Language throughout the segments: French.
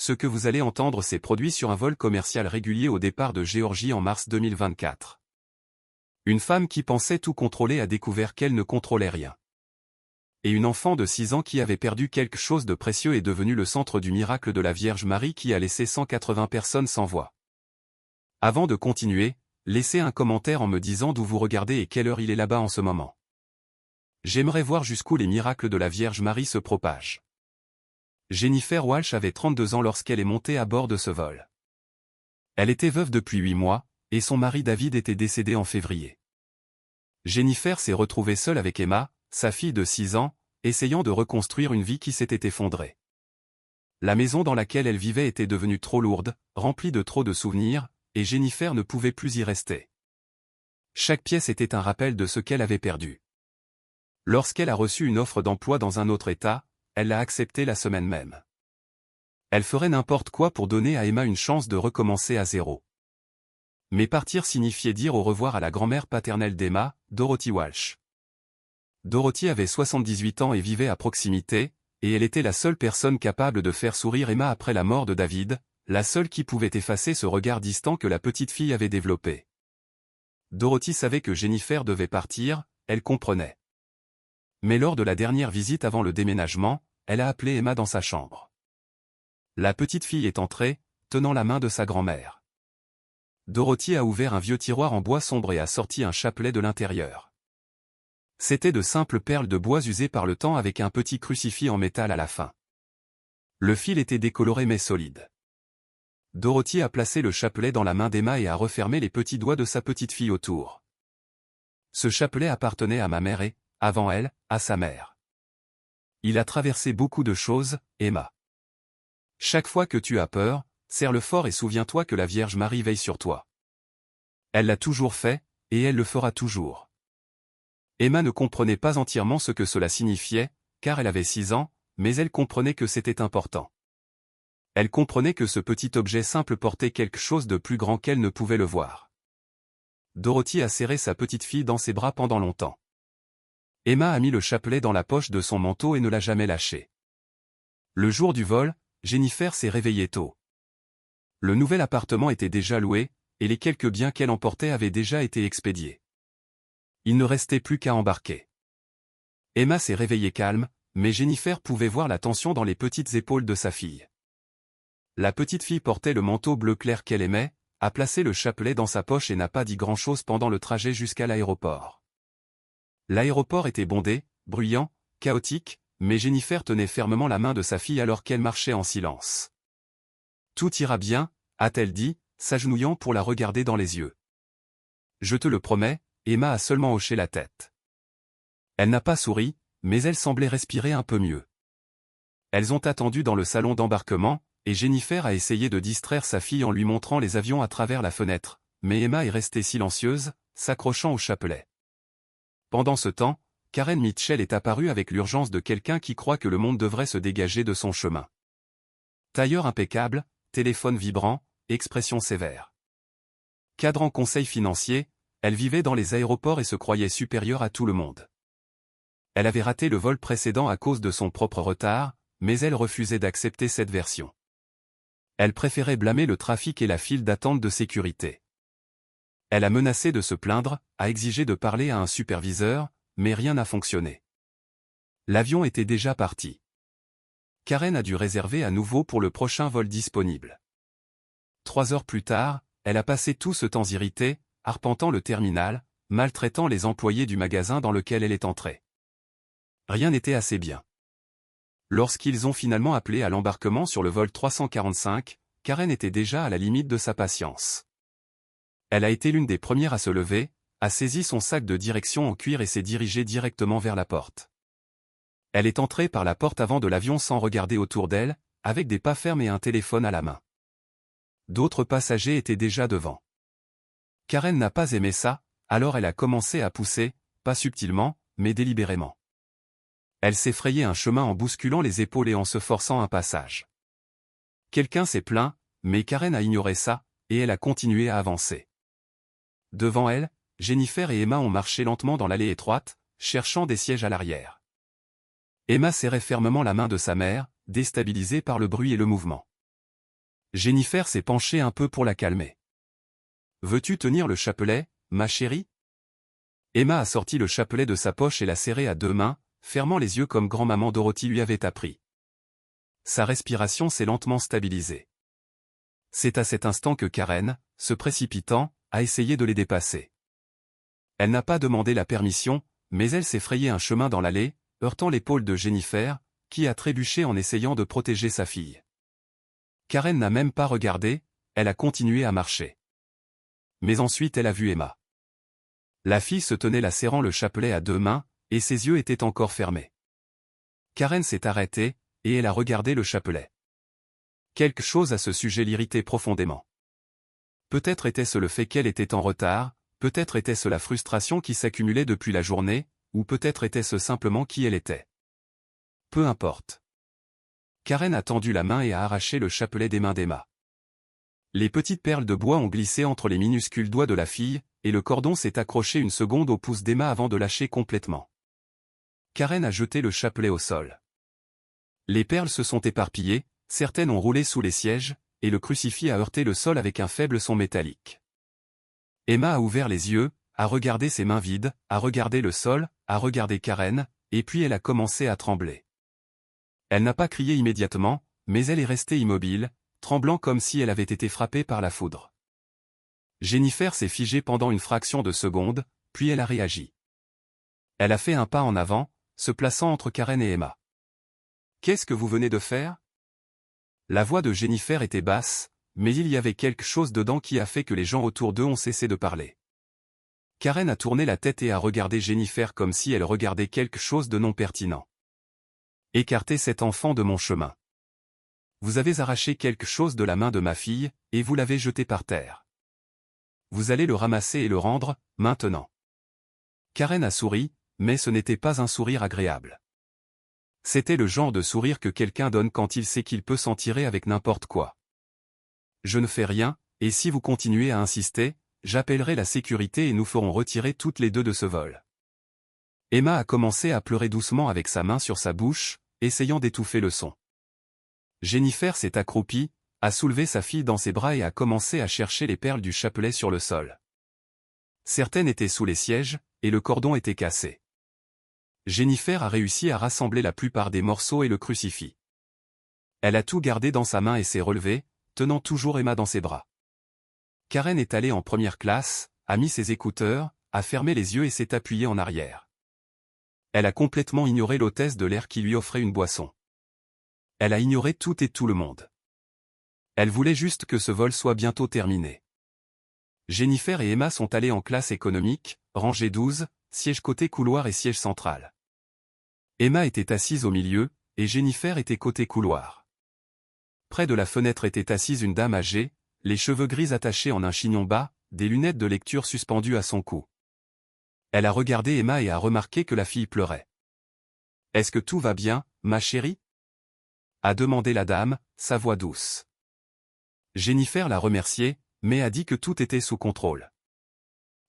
ce que vous allez entendre s'est produit sur un vol commercial régulier au départ de Géorgie en mars 2024. Une femme qui pensait tout contrôler a découvert qu'elle ne contrôlait rien. Et une enfant de 6 ans qui avait perdu quelque chose de précieux est devenue le centre du miracle de la Vierge Marie qui a laissé 180 personnes sans voix. Avant de continuer, laissez un commentaire en me disant d'où vous regardez et quelle heure il est là-bas en ce moment. J'aimerais voir jusqu'où les miracles de la Vierge Marie se propagent. Jennifer Walsh avait 32 ans lorsqu'elle est montée à bord de ce vol. Elle était veuve depuis 8 mois, et son mari David était décédé en février. Jennifer s'est retrouvée seule avec Emma, sa fille de 6 ans, essayant de reconstruire une vie qui s'était effondrée. La maison dans laquelle elle vivait était devenue trop lourde, remplie de trop de souvenirs, et Jennifer ne pouvait plus y rester. Chaque pièce était un rappel de ce qu'elle avait perdu. Lorsqu'elle a reçu une offre d'emploi dans un autre État, elle l'a acceptée la semaine même. Elle ferait n'importe quoi pour donner à Emma une chance de recommencer à zéro. Mais partir signifiait dire au revoir à la grand-mère paternelle d'Emma, Dorothy Walsh. Dorothy avait 78 ans et vivait à proximité, et elle était la seule personne capable de faire sourire Emma après la mort de David, la seule qui pouvait effacer ce regard distant que la petite fille avait développé. Dorothy savait que Jennifer devait partir, elle comprenait. Mais lors de la dernière visite avant le déménagement, elle a appelé Emma dans sa chambre. La petite fille est entrée, tenant la main de sa grand-mère. Dorothy a ouvert un vieux tiroir en bois sombre et a sorti un chapelet de l'intérieur. C'étaient de simples perles de bois usées par le temps avec un petit crucifix en métal à la fin. Le fil était décoloré mais solide. Dorothy a placé le chapelet dans la main d'Emma et a refermé les petits doigts de sa petite fille autour. Ce chapelet appartenait à ma mère et, avant elle, à sa mère. Il a traversé beaucoup de choses, Emma. Chaque fois que tu as peur, serre-le fort et souviens-toi que la Vierge Marie veille sur toi. Elle l'a toujours fait, et elle le fera toujours. Emma ne comprenait pas entièrement ce que cela signifiait, car elle avait 6 ans, mais elle comprenait que c'était important. Elle comprenait que ce petit objet simple portait quelque chose de plus grand qu'elle ne pouvait le voir. Dorothy a serré sa petite fille dans ses bras pendant longtemps. Emma a mis le chapelet dans la poche de son manteau et ne l'a jamais lâché. Le jour du vol, Jennifer s'est réveillée tôt. Le nouvel appartement était déjà loué, et les quelques biens qu'elle emportait avaient déjà été expédiés. Il ne restait plus qu'à embarquer. Emma s'est réveillée calme, mais Jennifer pouvait voir la tension dans les petites épaules de sa fille. La petite fille portait le manteau bleu clair qu'elle aimait, a placé le chapelet dans sa poche et n'a pas dit grand-chose pendant le trajet jusqu'à l'aéroport. L'aéroport était bondé, bruyant, chaotique, mais Jennifer tenait fermement la main de sa fille alors qu'elle marchait en silence. « Tout ira bien », a-t-elle dit, s'agenouillant pour la regarder dans les yeux. « Je te le promets », Emma a seulement hoché la tête. Elle n'a pas souri, mais elle semblait respirer un peu mieux. Elles ont attendu dans le salon d'embarquement, et Jennifer a essayé de distraire sa fille en lui montrant les avions à travers la fenêtre, mais Emma est restée silencieuse, s'accrochant au chapelet. Pendant ce temps, Karen Mitchell est apparue avec l'urgence de quelqu'un qui croit que le monde devrait se dégager de son chemin. Tailleur impeccable, téléphone vibrant, expression sévère. Cadran conseil financier, elle vivait dans les aéroports et se croyait supérieure à tout le monde. Elle avait raté le vol précédent à cause de son propre retard, mais elle refusait d'accepter cette version. Elle préférait blâmer le trafic et la file d'attente de sécurité. Elle a menacé de se plaindre, a exigé de parler à un superviseur, mais rien n'a fonctionné. L'avion était déjà parti. Karen a dû réserver à nouveau pour le prochain vol disponible. 3 heures plus tard, elle a passé tout ce temps irritée, arpentant le terminal, maltraitant les employés du magasin dans lequel elle est entrée. Rien n'était assez bien. Lorsqu'ils ont finalement appelé à l'embarquement sur le vol 345, Karen était déjà à la limite de sa patience. Elle a été l'une des premières à se lever, a saisi son sac de direction en cuir et s'est dirigée directement vers la porte. Elle est entrée par la porte avant de l'avion sans regarder autour d'elle, avec des pas fermes et un téléphone à la main. D'autres passagers étaient déjà devant. Karen n'a pas aimé ça, alors elle a commencé à pousser, pas subtilement, mais délibérément. Elle s'est frayé un chemin en bousculant les épaules et en se forçant un passage. Quelqu'un s'est plaint, mais Karen a ignoré ça, et elle a continué à avancer. Devant elle, Jennifer et Emma ont marché lentement dans l'allée étroite, cherchant des sièges à l'arrière. Emma serrait fermement la main de sa mère, déstabilisée par le bruit et le mouvement. Jennifer s'est penchée un peu pour la calmer. Veux-tu tenir le chapelet, ma chérie? Emma a sorti le chapelet de sa poche et l'a serré à deux mains, fermant les yeux comme grand-maman Dorothy lui avait appris. Sa respiration s'est lentement stabilisée. C'est à cet instant que Karen, se précipitant, a essayé de les dépasser. Elle n'a pas demandé la permission, mais elle s'est frayé un chemin dans l'allée, heurtant l'épaule de Jennifer, qui a trébuché en essayant de protéger sa fille. Karen n'a même pas regardé, elle a continué à marcher. Mais ensuite elle a vu Emma. La fille se tenait la serrant le chapelet à deux mains, et ses yeux étaient encore fermés. Karen s'est arrêtée, et elle a regardé le chapelet. Quelque chose à ce sujet l'irritait profondément. Peut-être était-ce le fait qu'elle était en retard, peut-être était-ce la frustration qui s'accumulait depuis la journée, ou peut-être était-ce simplement qui elle était. Peu importe. Karen a tendu la main et a arraché le chapelet des mains d'Emma. Les petites perles de bois ont glissé entre les minuscules doigts de la fille, et le cordon s'est accroché une seconde au pouce d'Emma avant de lâcher complètement. Karen a jeté le chapelet au sol. Les perles se sont éparpillées, certaines ont roulé sous les sièges, et le crucifix a heurté le sol avec un faible son métallique. Emma a ouvert les yeux, a regardé ses mains vides, a regardé le sol, a regardé Karen, et puis elle a commencé à trembler. Elle n'a pas crié immédiatement, mais elle est restée immobile, tremblant comme si elle avait été frappée par la foudre. Jennifer s'est figée pendant une fraction de seconde, puis elle a réagi. Elle a fait un pas en avant, se plaçant entre Karen et Emma. « Qu'est-ce que vous venez de faire ?» La voix de Jennifer était basse, mais il y avait quelque chose dedans qui a fait que les gens autour d'eux ont cessé de parler. Karen a tourné la tête et a regardé Jennifer comme si elle regardait quelque chose de non pertinent. « Écartez cet enfant de mon chemin. Vous avez arraché quelque chose de la main de ma fille, et vous l'avez jeté par terre. Vous allez le ramasser et le rendre, maintenant. » Karen a souri, mais ce n'était pas un sourire agréable. C'était le genre de sourire que quelqu'un donne quand il sait qu'il peut s'en tirer avec n'importe quoi. « Je ne fais rien, et si vous continuez à insister, j'appellerai la sécurité et nous ferons retirer toutes les deux de ce vol. » Emma a commencé à pleurer doucement avec sa main sur sa bouche, essayant d'étouffer le son. Jennifer s'est accroupie, a soulevé sa fille dans ses bras et a commencé à chercher les perles du chapelet sur le sol. Certaines étaient sous les sièges, et le cordon était cassé. Jennifer a réussi à rassembler la plupart des morceaux et le crucifix. Elle a tout gardé dans sa main et s'est relevée, tenant toujours Emma dans ses bras. Karen est allée en première classe, a mis ses écouteurs, a fermé les yeux et s'est appuyée en arrière. Elle a complètement ignoré l'hôtesse de l'air qui lui offrait une boisson. Elle a ignoré tout et tout le monde. Elle voulait juste que ce vol soit bientôt terminé. Jennifer et Emma sont allées en classe économique, rangée 12, siège côté couloir et siège central. Emma était assise au milieu, et Jennifer était côté couloir. Près de la fenêtre était assise une dame âgée, les cheveux gris attachés en un chignon bas, des lunettes de lecture suspendues à son cou. Elle a regardé Emma et a remarqué que la fille pleurait. « Est-ce que tout va bien, ma chérie ?» a demandé la dame, sa voix douce. Jennifer l'a remerciée, mais a dit que tout était sous contrôle.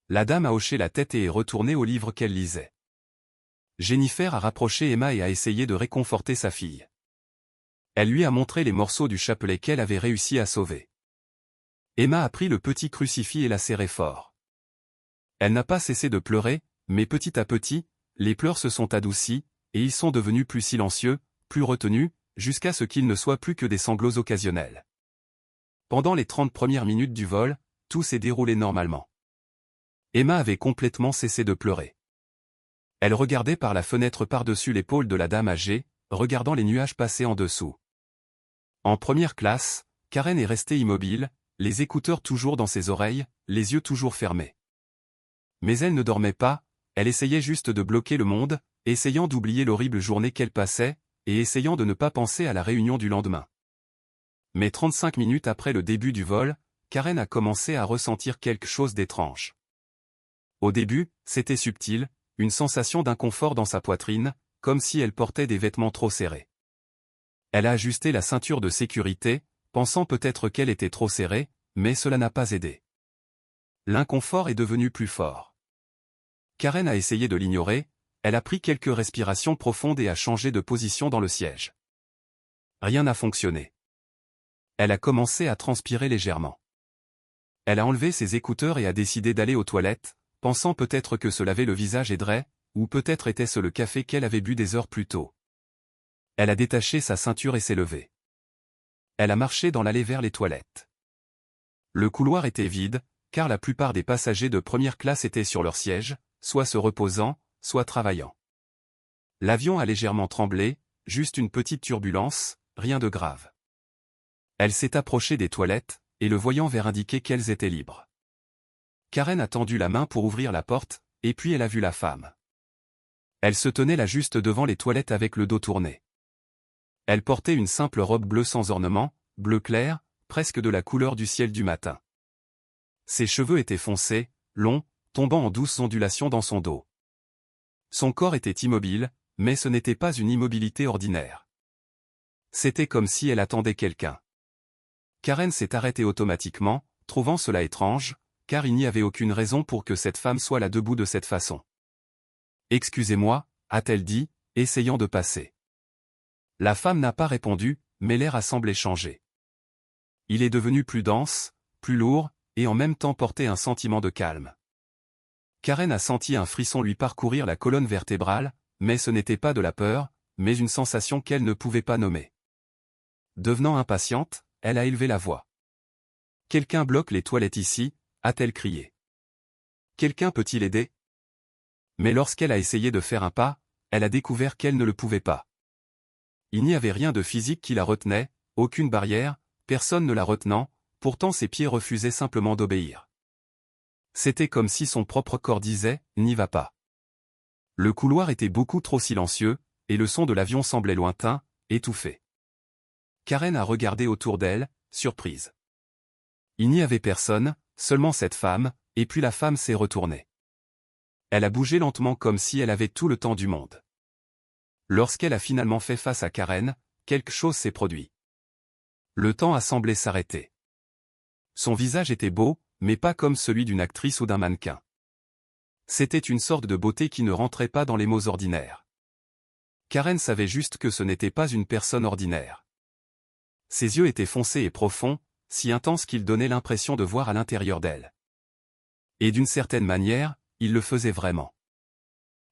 La dame a hoché la tête et est retournée au livre qu'elle lisait. Jennifer a rapproché Emma et a essayé de réconforter sa fille. Elle lui a montré les morceaux du chapelet qu'elle avait réussi à sauver. Emma a pris le petit crucifix et l'a serré fort. Elle n'a pas cessé de pleurer, mais petit à petit, les pleurs se sont adoucis, et ils sont devenus plus silencieux, plus retenus, jusqu'à ce qu'ils ne soient plus que des sanglots occasionnels. Pendant les 30 premières minutes du vol, tout s'est déroulé normalement. Emma avait complètement cessé de pleurer. Elle regardait par la fenêtre par-dessus l'épaule de la dame âgée, regardant les nuages passer en dessous. En première classe, Karen est restée immobile, les écouteurs toujours dans ses oreilles, les yeux toujours fermés. Mais elle ne dormait pas, elle essayait juste de bloquer le monde, essayant d'oublier l'horrible journée qu'elle passait, et essayant de ne pas penser à la réunion du lendemain. Mais 35 minutes après le début du vol, Karen a commencé à ressentir quelque chose d'étrange. Au début, c'était subtil, une sensation d'inconfort dans sa poitrine, comme si elle portait des vêtements trop serrés. Elle a ajusté la ceinture de sécurité, pensant peut-être qu'elle était trop serrée, mais cela n'a pas aidé. L'inconfort est devenu plus fort. Karen a essayé de l'ignorer, elle a pris quelques respirations profondes et a changé de position dans le siège. Rien n'a fonctionné. Elle a commencé à transpirer légèrement. Elle a enlevé ses écouteurs et a décidé d'aller aux toilettes, pensant peut-être que se laver le visage aiderait, ou peut-être était-ce le café qu'elle avait bu des heures plus tôt. Elle a détaché sa ceinture et s'est levée. Elle a marché dans l'allée vers les toilettes. Le couloir était vide, car la plupart des passagers de première classe étaient sur leur siège, soit se reposant, soit travaillant. L'avion a légèrement tremblé, juste une petite turbulence, rien de grave. Elle s'est approchée des toilettes, et le voyant vers indiquait qu'elles étaient libres. Karen a tendu la main pour ouvrir la porte, et puis elle a vu la femme. Elle se tenait là juste devant les toilettes avec le dos tourné. Elle portait une simple robe bleue sans ornement, bleu clair, presque de la couleur du ciel du matin. Ses cheveux étaient foncés, longs, tombant en douces ondulations dans son dos. Son corps était immobile, mais ce n'était pas une immobilité ordinaire. C'était comme si elle attendait quelqu'un. Karen s'est arrêtée automatiquement, trouvant cela étrange, car il n'y avait aucune raison pour que cette femme soit là debout de cette façon. « Excusez-moi » a-t-elle dit, essayant de passer. La femme n'a pas répondu, mais l'air a semblé changer. Il est devenu plus dense, plus lourd, et en même temps portait un sentiment de calme. Karen a senti un frisson lui parcourir la colonne vertébrale, mais ce n'était pas de la peur, mais une sensation qu'elle ne pouvait pas nommer. Devenant impatiente, elle a élevé la voix. « Quelqu'un bloque les toilettes ici » a-t-elle crié. « Quelqu'un peut-il aider » Mais lorsqu'elle a essayé de faire un pas, elle a découvert qu'elle ne le pouvait pas. Il n'y avait rien de physique qui la retenait, aucune barrière, personne ne la retenant, pourtant ses pieds refusaient simplement d'obéir. C'était comme si son propre corps disait « n'y va pas ». Le couloir était beaucoup trop silencieux, et le son de l'avion semblait lointain, étouffé. Karen a regardé autour d'elle, surprise. Il n'y avait personne, seulement cette femme, et puis la femme s'est retournée. Elle a bougé lentement comme si elle avait tout le temps du monde. Lorsqu'elle a finalement fait face à Karen, quelque chose s'est produit. Le temps a semblé s'arrêter. Son visage était beau, mais pas comme celui d'une actrice ou d'un mannequin. C'était une sorte de beauté qui ne rentrait pas dans les mots ordinaires. Karen savait juste que ce n'était pas une personne ordinaire. Ses yeux étaient foncés et profonds, si intenses qu'ils donnaient l'impression de voir à l'intérieur d'elle. Et d'une certaine manière, ils le faisaient vraiment.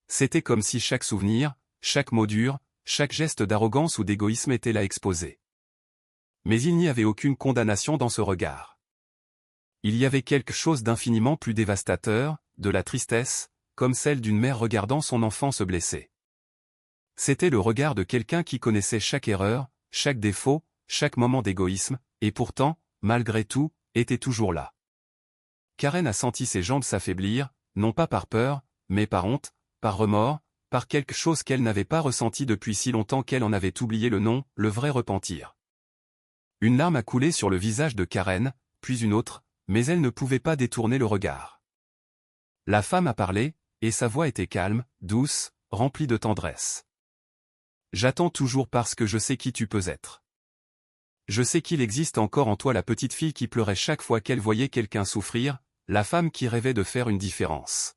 C'était comme si chaque souvenir, chaque mot dur, chaque geste d'arrogance ou d'égoïsme était là exposé. Mais il n'y avait aucune condamnation dans ce regard. Il y avait quelque chose d'infiniment plus dévastateur, de la tristesse, comme celle d'une mère regardant son enfant se blesser. C'était le regard de quelqu'un qui connaissait chaque erreur, chaque défaut, chaque moment d'égoïsme, et pourtant, malgré tout, était toujours là. Karen a senti ses jambes s'affaiblir, non pas par peur, mais par honte, par remords, par quelque chose qu'elle n'avait pas ressenti depuis si longtemps qu'elle en avait oublié le nom, le vrai repentir. Une larme a coulé sur le visage de Karen, puis une autre, mais elle ne pouvait pas détourner le regard. La femme a parlé, et sa voix était calme, douce, remplie de tendresse. « J'attends toujours parce que je sais qui tu peux être. Je sais qu'il existe encore en toi la petite fille qui pleurait chaque fois qu'elle voyait quelqu'un souffrir, la femme qui rêvait de faire une différence.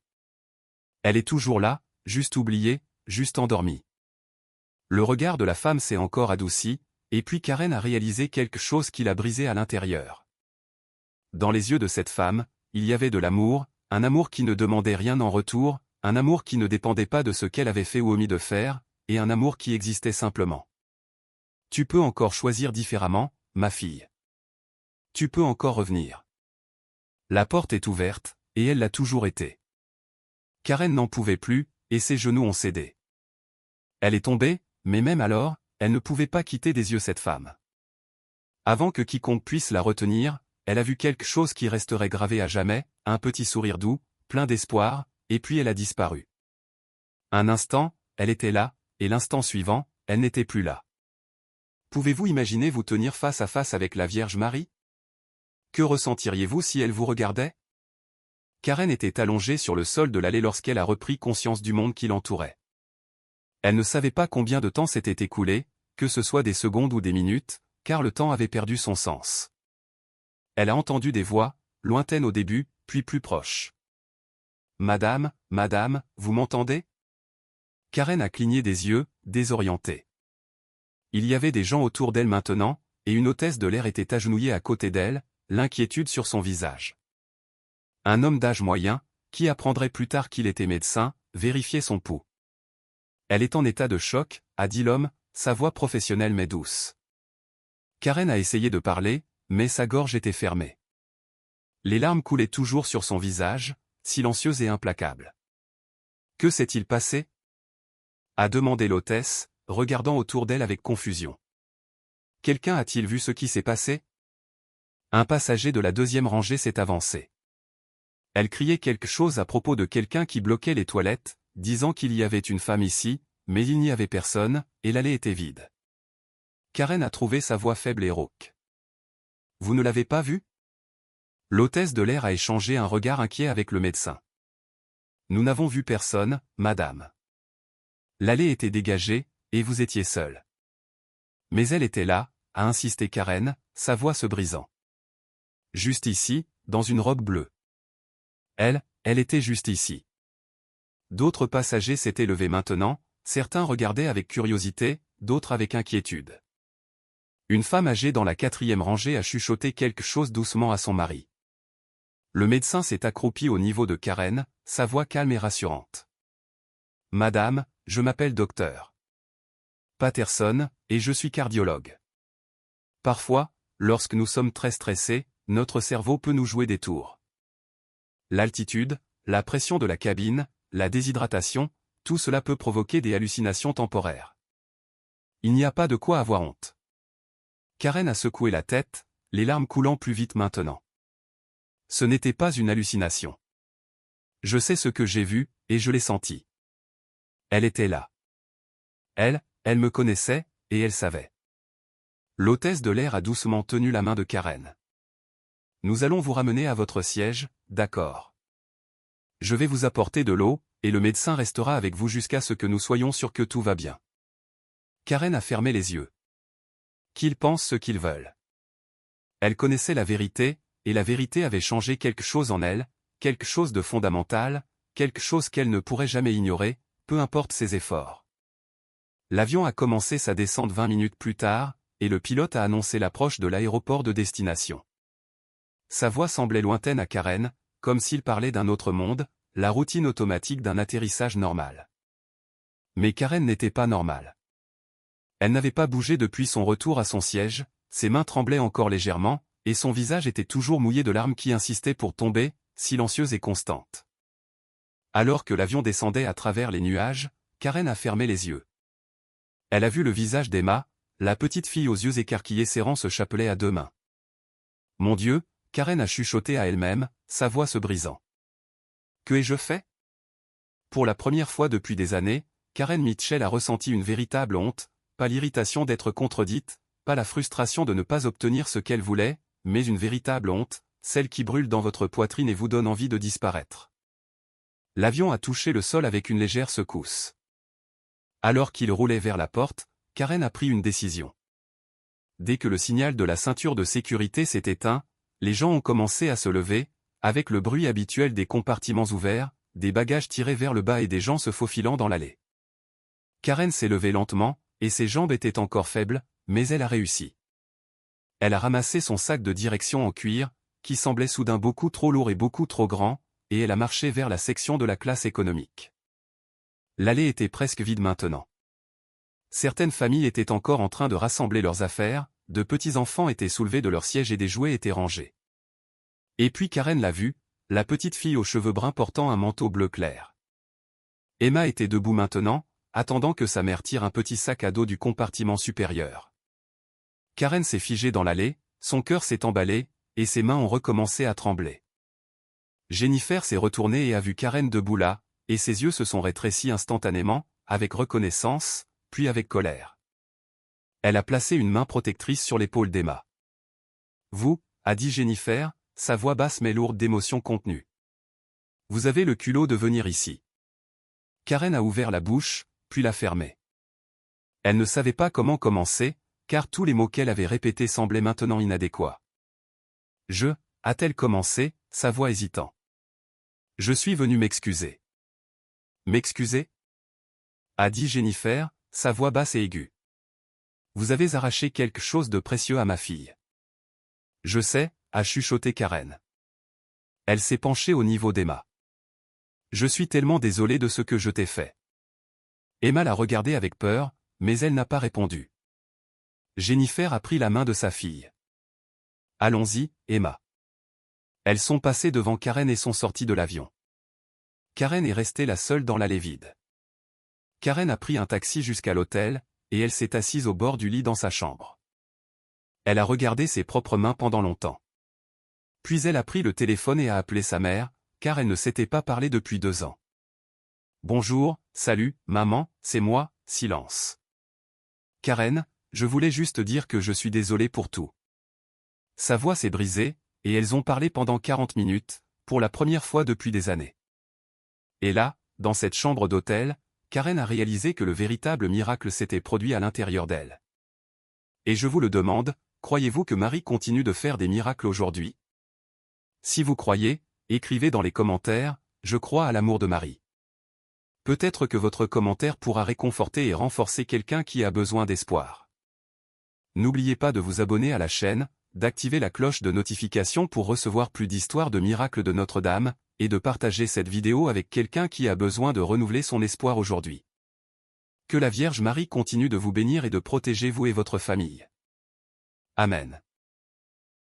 Elle est toujours là, juste oubliée, juste endormie. » Le regard de la femme s'est encore adouci, et puis Karen a réalisé quelque chose qui l'a brisé à l'intérieur. Dans les yeux de cette femme, il y avait de l'amour, un amour qui ne demandait rien en retour, un amour qui ne dépendait pas de ce qu'elle avait fait ou omis de faire, et un amour qui existait simplement. Tu peux encore choisir différemment, ma fille. Tu peux encore revenir. La porte est ouverte, et elle l'a toujours été. Karen n'en pouvait plus, et ses genoux ont cédé. Elle est tombée, mais même alors, elle ne pouvait pas quitter des yeux cette femme. Avant que quiconque puisse la retenir, elle a vu quelque chose qui resterait gravé à jamais, un petit sourire doux, plein d'espoir, et puis elle a disparu. Un instant, elle était là, et l'instant suivant, elle n'était plus là. Pouvez-vous imaginer vous tenir face à face avec la Vierge Marie? Que ressentiriez-vous si elle vous regardait? Karen était allongée sur le sol de l'allée lorsqu'elle a repris conscience du monde qui l'entourait. Elle ne savait pas combien de temps s'était écoulé, que ce soit des secondes ou des minutes, car le temps avait perdu son sens. Elle a entendu des voix, lointaines au début, puis plus proches. « Madame, madame, vous m'entendez » Karen a cligné des yeux, désorientée. Il y avait des gens autour d'elle maintenant, et une hôtesse de l'air était agenouillée à côté d'elle, l'inquiétude sur son visage. Un homme d'âge moyen, qui apprendrait plus tard qu'il était médecin, vérifiait son pouls. Elle est en état de choc, a dit l'homme, sa voix professionnelle mais douce. Karen a essayé de parler, mais sa gorge était fermée. Les larmes coulaient toujours sur son visage, silencieux et implacable. Que s'est-il passé? A demandé l'hôtesse, regardant autour d'elle avec confusion. Quelqu'un a-t-il vu ce qui s'est passé? Un passager de la deuxième rangée s'est avancé. Elle criait quelque chose à propos de quelqu'un qui bloquait les toilettes, disant qu'il y avait une femme ici, mais il n'y avait personne, et l'allée était vide. Karen a trouvé sa voix faible et rauque. Vous ne l'avez pas vue? L'hôtesse de l'air a échangé un regard inquiet avec le médecin. Nous n'avons vu personne, madame. L'allée était dégagée, et vous étiez seule. Mais elle était là, a insisté Karen, sa voix se brisant. Juste ici, dans une robe bleue. Elle était juste ici. D'autres passagers s'étaient levés maintenant, certains regardaient avec curiosité, d'autres avec inquiétude. Une femme âgée dans la 4e rangée a chuchoté quelque chose doucement à son mari. Le médecin s'est accroupi au niveau de Karen, sa voix calme et rassurante. Madame, je m'appelle docteur Patterson, et je suis cardiologue. Parfois, lorsque nous sommes très stressés, notre cerveau peut nous jouer des tours. L'altitude, la pression de la cabine, la déshydratation, tout cela peut provoquer des hallucinations temporaires. Il n'y a pas de quoi avoir honte. Karen a secoué la tête, les larmes coulant plus vite maintenant. Ce n'était pas une hallucination. Je sais ce que j'ai vu, et je l'ai senti. Elle était là. Elle me connaissait, et elle savait. L'hôtesse de l'air a doucement tenu la main de Karen. Nous allons vous ramener à votre siège, d'accord. Je vais vous apporter de l'eau, et le médecin restera avec vous jusqu'à ce que nous soyons sûrs que tout va bien. Karen a fermé les yeux. Qu'ils pensent ce qu'ils veulent. Elle connaissait la vérité, et la vérité avait changé quelque chose en elle, quelque chose de fondamental, quelque chose qu'elle ne pourrait jamais ignorer, peu importe ses efforts. L'avion a commencé sa descente 20 minutes plus tard, et le pilote a annoncé l'approche de l'aéroport de destination. Sa voix semblait lointaine à Karen, comme s'il parlait d'un autre monde, la routine automatique d'un atterrissage normal. Mais Karen n'était pas normale. Elle n'avait pas bougé depuis son retour à son siège, ses mains tremblaient encore légèrement, et son visage était toujours mouillé de larmes qui insistaient pour tomber, silencieuses et constantes. Alors que l'avion descendait à travers les nuages, Karen a fermé les yeux. Elle a vu le visage d'Emma, la petite fille aux yeux écarquillés serrant ce chapelet à 2 mains. Mon Dieu, Karen a chuchoté à elle-même, sa voix se brisant. Que ai-je fait? Pour la première fois depuis des années, Karen Mitchell a ressenti une véritable honte, pas l'irritation d'être contredite, pas la frustration de ne pas obtenir ce qu'elle voulait, mais une véritable honte, celle qui brûle dans votre poitrine et vous donne envie de disparaître. L'avion a touché le sol avec une légère secousse. Alors qu'il roulait vers la porte, Karen a pris une décision. Dès que le signal de la ceinture de sécurité s'est éteint, les gens ont commencé à se lever, avec le bruit habituel des compartiments ouverts, des bagages tirés vers le bas et des gens se faufilant dans l'allée. Karen s'est levée lentement, et ses jambes étaient encore faibles, mais elle a réussi. Elle a ramassé son sac de direction en cuir, qui semblait soudain beaucoup trop lourd et beaucoup trop grand, et elle a marché vers la section de la classe économique. L'allée était presque vide maintenant. Certaines familles étaient encore en train de rassembler leurs affaires, de petits enfants étaient soulevés de leurs sièges et des jouets étaient rangés. Et puis Karen l'a vue, la petite fille aux cheveux bruns portant un manteau bleu clair. Emma était debout maintenant, attendant que sa mère tire un petit sac à dos du compartiment supérieur. Karen s'est figée dans l'allée, son cœur s'est emballé, et ses mains ont recommencé à trembler. Jennifer s'est retournée et a vu Karen debout là, et ses yeux se sont rétrécis instantanément, avec reconnaissance, puis avec colère. Elle a placé une main protectrice sur l'épaule d'Emma. Vous, a dit Jennifer, sa voix basse mais lourde d'émotion contenue. Vous avez le culot de venir ici. Karen a ouvert la bouche, puis l'a fermée. Elle ne savait pas comment commencer, car tous les mots qu'elle avait répétés semblaient maintenant inadéquats. A-t-elle commencé, sa voix hésitant. Je suis venue m'excuser. M'excuser? A dit Jennifer, sa voix basse et aiguë. Vous avez arraché quelque chose de précieux à ma fille. Je sais, a chuchoté Karen. Elle s'est penchée au niveau d'Emma. Je suis tellement désolé de ce que je t'ai fait. Emma l'a regardée avec peur, mais elle n'a pas répondu. Jennifer a pris la main de sa fille. Allons-y, Emma. Elles sont passées devant Karen et sont sorties de l'avion. Karen est restée la seule dans l'allée vide. Karen a pris un taxi jusqu'à l'hôtel, et elle s'est assise au bord du lit dans sa chambre. Elle a regardé ses propres mains pendant longtemps. Puis elle a pris le téléphone et a appelé sa mère, car elle ne s'était pas parlé depuis 2 ans. Bonjour, salut, maman, c'est moi, silence. Karen, je voulais juste dire que je suis désolé pour tout. Sa voix s'est brisée, et elles ont parlé pendant 40 minutes, pour la première fois depuis des années. Et là, dans cette chambre d'hôtel, Karen a réalisé que le véritable miracle s'était produit à l'intérieur d'elle. Et je vous le demande, croyez-vous que Marie continue de faire des miracles aujourd'hui? Si vous croyez, écrivez dans les commentaires, je crois à l'amour de Marie. Peut-être que votre commentaire pourra réconforter et renforcer quelqu'un qui a besoin d'espoir. N'oubliez pas de vous abonner à la chaîne, d'activer la cloche de notification pour recevoir plus d'histoires de miracles de Notre-Dame, et de partager cette vidéo avec quelqu'un qui a besoin de renouveler son espoir aujourd'hui. Que la Vierge Marie continue de vous bénir et de protéger vous et votre famille. Amen.